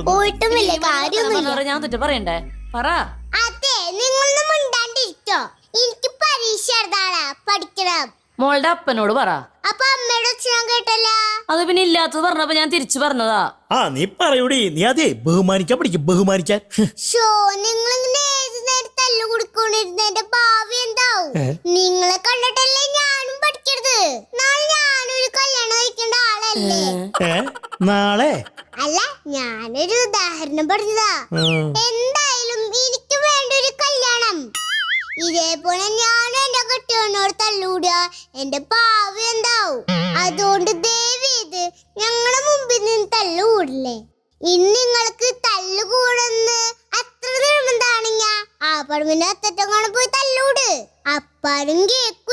പോയിട്ടുമില്ല കാര്യമൊന്നുമില്ല. ഞാൻ തെറ്റ് പറയണ്ടേ? പറ. അതെ, നിങ്ങളൊന്നും മിണ്ടാണ്ടിരിക്കോ. എനിക്ക് പരീക്ഷ എഴുതാനാ, പഠിക്കണം. മോളുടെ അപ്പനോട് പറ. അപ്പൊ അമ്മയുടെ ഞാൻ കേട്ടല്ല. അത് പിന്നെ ഇല്ലാത്തത് പറഞ്ഞപ്പോ ഞാൻ തിരിച്ചു പറഞ്ഞതാ. നീ പറയൂടി, നീ അതെ ബഹുമാനിക്കാൻ പഠിക്കും, ബഹുമാനിക്കാൻ. നിങ്ങളിങ്ങനെ ഏത് നേരം തല്ലു കൊടുക്കൊണ്ടിരുന്നതിന്റെ ഭാവി എന്താവും? നിങ്ങളെ കണ്ടിട്ടല്ലേ ഞാനും പഠിക്കരുത്. നാളെ ഞാനൊരു കല്യാണം കഴിക്കേണ്ട ആളല്ലേ? നാളെ അല്ല, ഞാനൊരു ഉദാഹരണം പറഞ്ഞതാ. എന്തായാലും എനിക്ക് വേണ്ട ഒരു കല്യാണം. ഇതേപോലെ ഞാനും എന്റെ കെട്ടിയവനോട് തല്ലൂടുക, എന്റെ ഭാവി എന്താവും? അതുകൊണ്ട് ദയവേത് ഞങ്ങളുടെ മുമ്പിൽ നിന്ന് തല്ലുകൂടില്ലേ. ഇനി നിങ്ങൾക്ക് തല്ലുകൂടെന്ന് അത്ര നിർബന്ധാണെങ്കിൽ ആ പറമ്പിന്റെ അത്തറ്റം കാണാൻ പോയി തല്ലൂട്. അപ്പാരും കേൾക്കും.